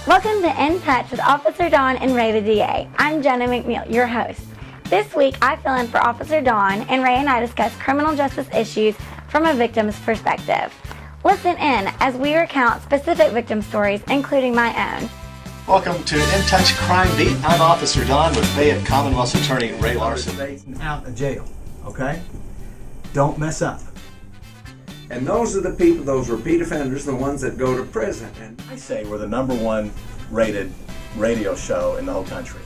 Welcome to In Touch with Officer Dawn and Ray the DA. I'm Jenna McNeil, your host. This week, I fill in for Officer Dawn, and Ray and I discuss criminal justice issues from a victim's perspective. Listen in as we recount specific victim stories, including my own. Welcome to In Touch Crime Beat. I'm Officer Dawn with Fayette Commonwealth's Attorney Ray Larson. Out of jail, okay? Don't mess up. And those are the people, those repeat offenders, the ones that go to prison. And I say we're the #1 rated radio show in the whole country.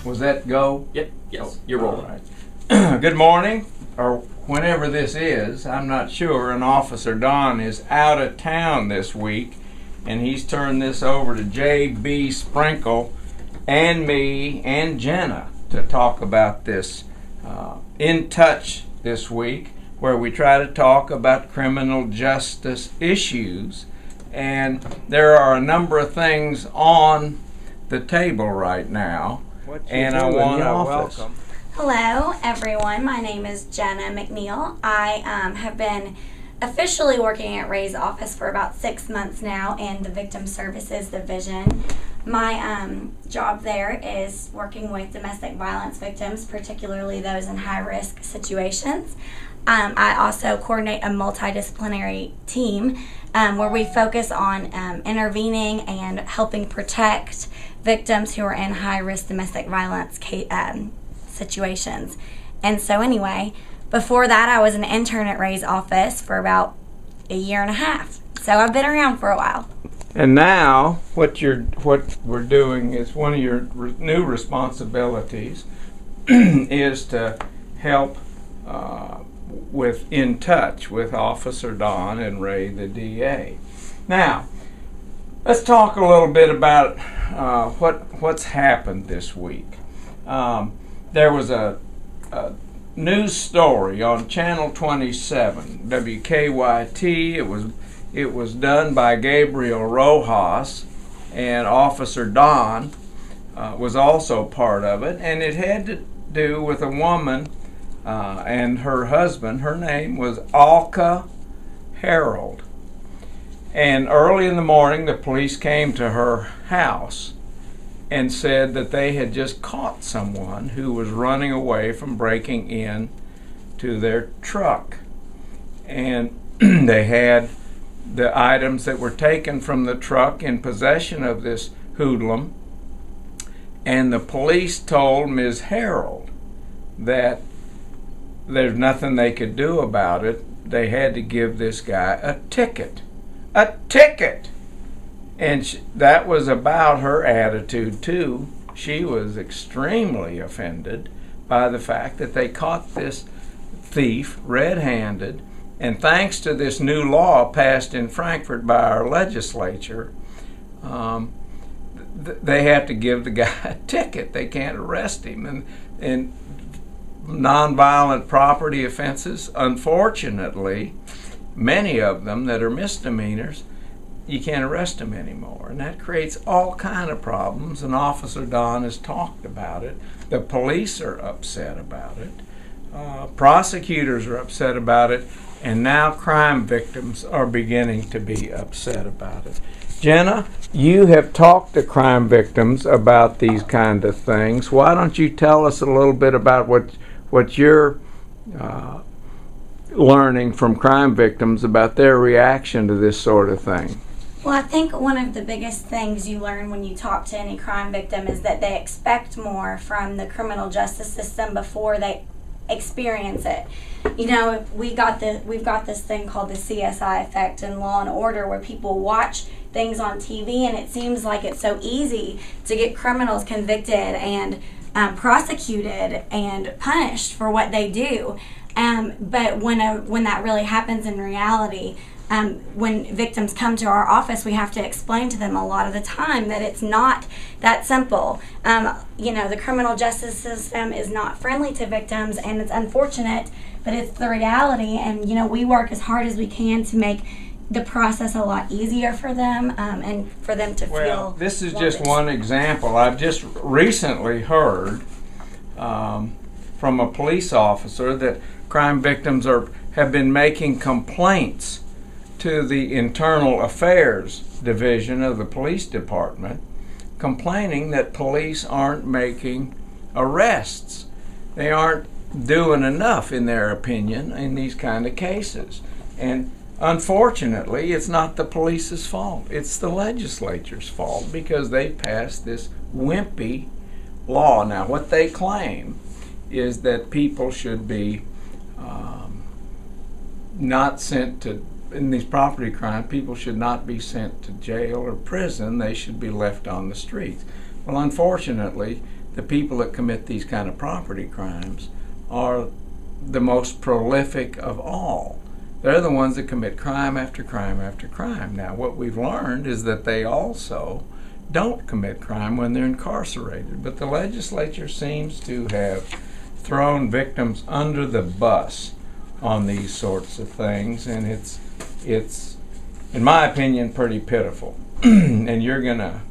Was that go? Yep, yes, you're All rolling. right. Good morning, or whenever this is, I'm not sure, and Officer Don is out of town this week, and he's turned this over to J.B. Sprinkle and me and Jenna to talk about this In Touch this week, where we try to talk about criminal justice issues. And there are a number of things on the table right now. And I want to welcome. Hello, everyone. My name is Jenna McNeil. I have been officially working at Ray's office for about 6 months now in the Victim Services Division. My job there is working with domestic violence victims, particularly those in high-risk situations. I also coordinate a multidisciplinary team where we focus on intervening and helping protect victims who are in high-risk domestic violence situations. And so anyway, before that I was an intern at Ray's office for about a year and a half. So I've been around for a while. And now what we're doing is one of your new responsibilities is to help with In Touch with Officer Don and Ray the DA. Now, let's talk a little bit about what's happened this week. There was a news story on Channel 27, WKYT. It was done by Gabriel Rojas, and Officer Don was also part of it, and it had to do with a woman and her husband. Her name was Alka Harold. And early in the morning, the police came to her house and said that they had just caught someone who was running away from breaking in to their truck. And they had the items that were taken from the truck in possession of this hoodlum. And the police told Ms. Harold that there's nothing they could do about it. They had to give this guy a ticket. A ticket! And that was about her attitude too. She was extremely offended by the fact that they caught this thief red-handed, and thanks to this new law passed in Frankfurt by our legislature, they have to give the guy a ticket. They can't arrest him. And nonviolent property offenses, unfortunately, many of them that are misdemeanors, you can't arrest them anymore, and that creates all kind of problems. And Officer Don has talked about it. The police are upset about it. Prosecutors are upset about it, and now crime victims are beginning to be upset about it. Jenna, you have talked to crime victims about these kind of things. Why don't you tell us a little bit about what you're learning from crime victims about their reaction to this sort of thing? Well, I think one of the biggest things you learn when you talk to any crime victim is that they expect more from the criminal justice system before they experience it. You know, we've got this thing called the CSI effect in Law and Order, where people watch things on TV and it seems like it's so easy to get criminals convicted and prosecuted and punished for what they do. But when that really happens in reality, when victims come to our office, we have to explain to them a lot of the time that it's not that simple. The criminal justice system is not friendly to victims, and it's unfortunate, but it's the reality. And we work as hard as we can to make the process a lot easier for them, and for them to feel. Well, this is just one example. I've just recently heard from a police officer that crime victims have been making complaints to the Internal Affairs Division of the Police Department complaining that police aren't making arrests. They aren't doing enough, in their opinion, in these kind of cases. And unfortunately, it's not the police's fault. It's the legislature's fault because they passed this wimpy law. Now, what they claim is that people should be not sent to, in these property crimes, people should not be sent to jail or prison. They should be left on the streets. Well, unfortunately, the people that commit these kind of property crimes are the most prolific of all. They're the ones that commit crime after crime after crime. Now, what we've learned is that they also don't commit crime when they're incarcerated, but the legislature seems to have thrown victims under the bus on these sorts of things, and it's in my opinion pretty pitiful. And you're gonna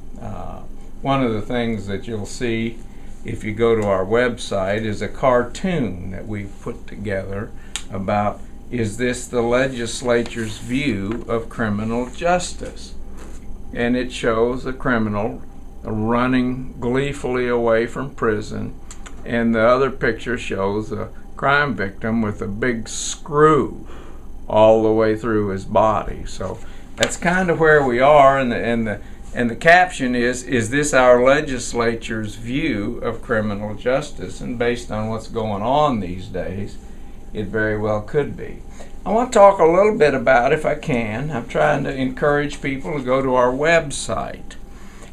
one of the things that you'll see if you go to our website is a cartoon that we've put together about, is this the legislature's view of criminal justice? And it shows a criminal running gleefully away from prison, and the other picture shows a crime victim with a big screw all the way through his body. So that's kind of where we are, and the caption is this our legislature's view of criminal justice? And based on what's going on these days, it very well could be. I want to talk a little bit about, if I can, I'm trying to encourage people to go to our website,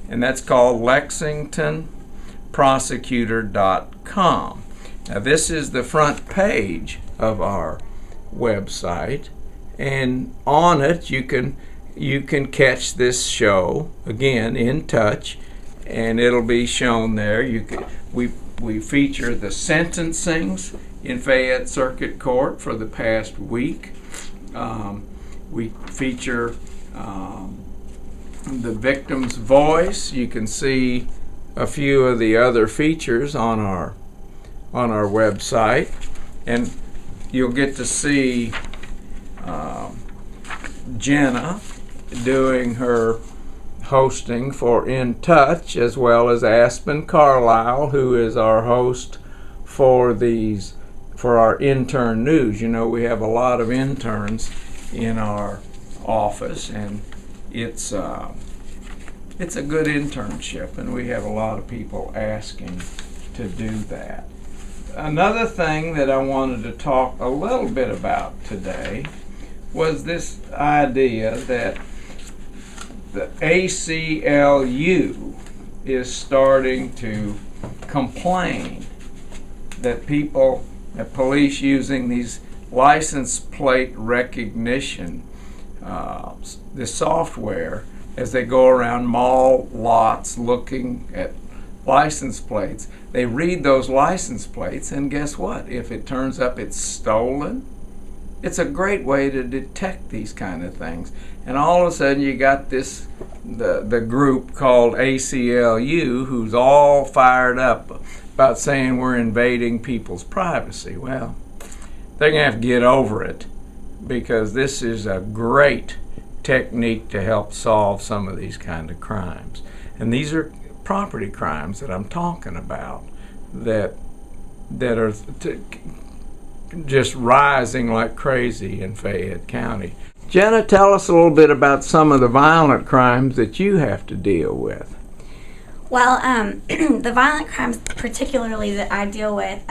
and that's called LexingtonProsecutor.com. Now, this is the front page of our website, and on it you can catch this show again, In Touch, and it'll be shown there. We feature the sentencings in Fayette Circuit Court for the past week. We feature the victim's voice. You can see a few of the other features on our website, and you'll get to see Jenna doing her hosting for In Touch, as well as Aspen Carlisle, who is our host for our intern news. You know, we have a lot of interns in our office, and it's a good internship, and we have a lot of people asking to do that. Another thing that I wanted to talk a little bit about today was this idea that the ACLU is starting to complain that police using these license plate recognition, the software, as they go around mall lots looking at license plates, they read those license plates, and guess what? If it turns up it's stolen, it's a great way to detect these kind of things. And all of a sudden you got the group called ACLU who's all fired up about saying we're invading people's privacy. Well, they're going to have to get over it, because this is a great technique to help solve some of these kind of crimes. And these are property crimes that I'm talking about that are just rising like crazy in Fayette County. Jenna, tell us a little bit about some of the violent crimes that you have to deal with. Well, the violent crimes particularly that I deal with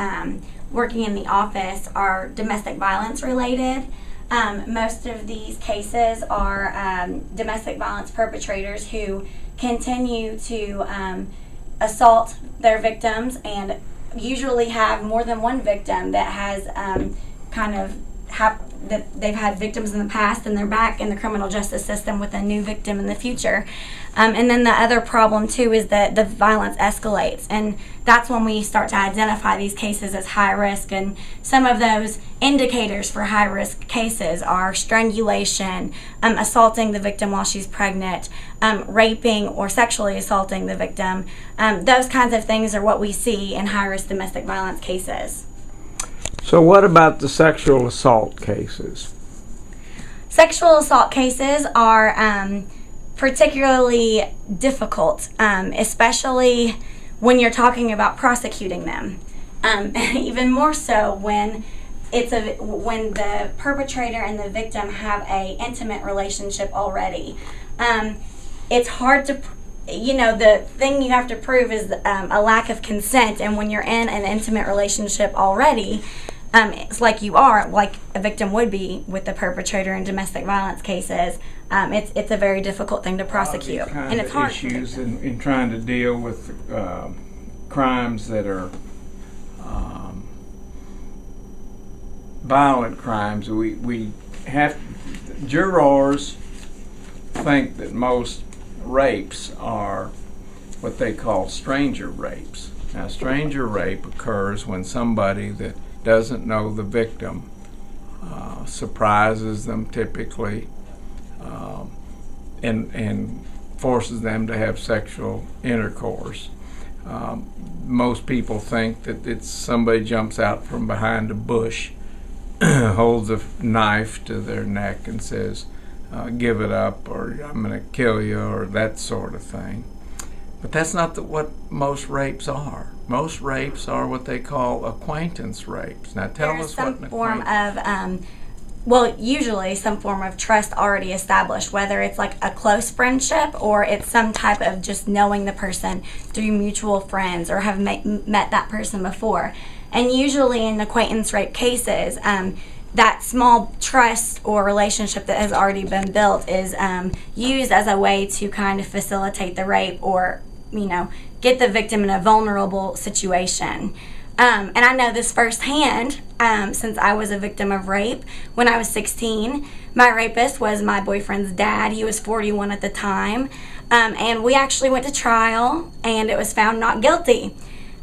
working in the office are domestic violence related. Most of these cases are domestic violence perpetrators who continue to assault their victims, and usually have more than one victim that has that they've had victims in the past, and they're back in the criminal justice system with a new victim in the future. And then the other problem too is that the violence escalates, and that's when we start to identify these cases as high risk. And some of those indicators for high risk cases are strangulation, assaulting the victim while she's pregnant, raping or sexually assaulting the victim. Those kinds of things are what we see in high risk domestic violence cases. So what about the sexual assault cases? Sexual assault cases are particularly difficult, especially when you're talking about prosecuting them. Even more so when when the perpetrator and the victim have a intimate relationship already. It's hard to, the thing you have to prove is a lack of consent, and when you're in an intimate relationship already, it's like a victim would be with the perpetrator in domestic violence cases. It's a very difficult thing to prosecute, and it's hard. Issues in trying to deal with crimes that are violent crimes. We have jurors think that most rapes are what they call stranger rapes. Now, stranger rape occurs when somebody that doesn't know the victim surprises them typically and forces them to have sexual intercourse. Most people think that it's somebody jumps out from behind a bush, holds a knife to their neck and says, give it up, or I'm going to kill you, or that sort of thing. But that's not what most rapes are. Most rapes are what they call acquaintance rapes. Now tell us what an acquaintance. Usually some form of trust already established, whether it's like a close friendship or it's some type of just knowing the person through mutual friends or have met that person before. And usually in acquaintance rape cases, that small trust or relationship that has already been built is used as a way to kind of facilitate the rape or, get the victim in a vulnerable situation. And I know this firsthand since I was a victim of rape. When I was 16, my rapist was my boyfriend's dad. He was 41 at the time. And we actually went to trial, and it was found not guilty.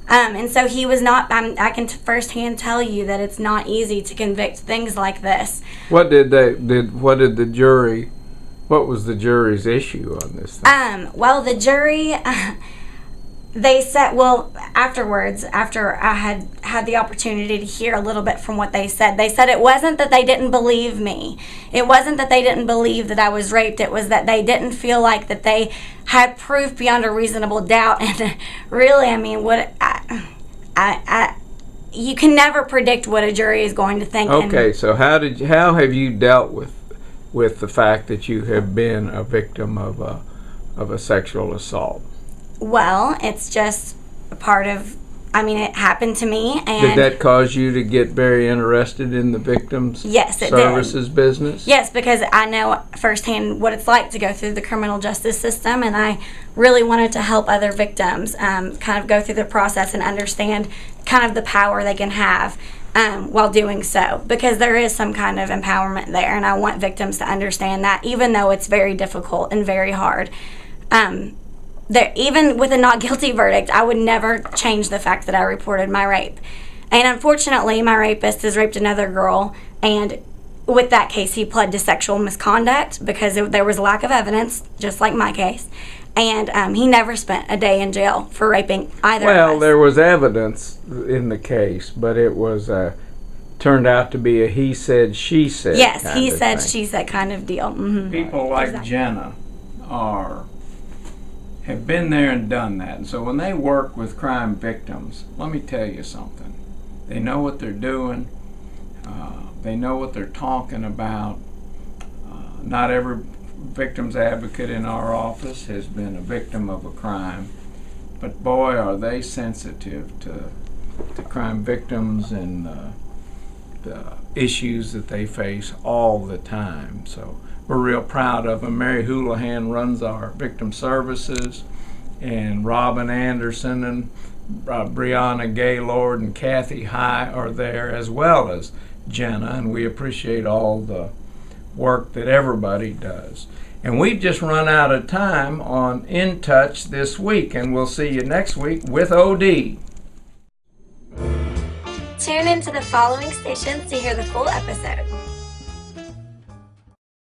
And so he was not, I can firsthand tell you that it's not easy to convict things like this. What was the jury's issue on this thing? The jury, they said, afterwards, after I had the opportunity to hear a little bit from what they said it wasn't that they didn't believe me. It wasn't that they didn't believe that I was raped. It was that they didn't feel like that they had proof beyond a reasonable doubt. And really, you can never predict what a jury is going to think. Okay, so how have you dealt with the fact that you have been a victim of a sexual assault? Well, it's just a part of, it happened to me. And did that cause you to get very interested in the victim's services business? Yes, because I know firsthand what it's like to go through the criminal justice system, and I really wanted to help other victims kind of go through the process and understand kind of the power they can have while doing so, because there is some kind of empowerment there, and I want victims to understand that, even though it's very difficult and very hard. Even with a not guilty verdict, I would never change the fact that I reported my rape. And unfortunately, my rapist has raped another girl, and with that case, he pled to sexual misconduct because there was a lack of evidence, just like my case. And he never spent a day in jail for raping either of us. Well, there was evidence in the case, but it was turned out to be a he said, she said. Yes, he said, she said kind of deal. Mm-hmm. People like Jenna have been there and done that. And so when they work with crime victims, let me tell you something. They know what they're doing. They know what they're talking about. Not every victim's advocate in our office has been a victim of a crime. But boy, are they sensitive to crime victims and the issues that they face all the time. So we're real proud of them. Mary Houlihan runs our victim services, and Robin Anderson and Brianna Gaylord and Kathy High are there, as well as Jenna, and we appreciate all the work that everybody does. And we've just run out of time on In Touch this week, and we'll see you next week with OD. Tune into the following stations to hear the full episode.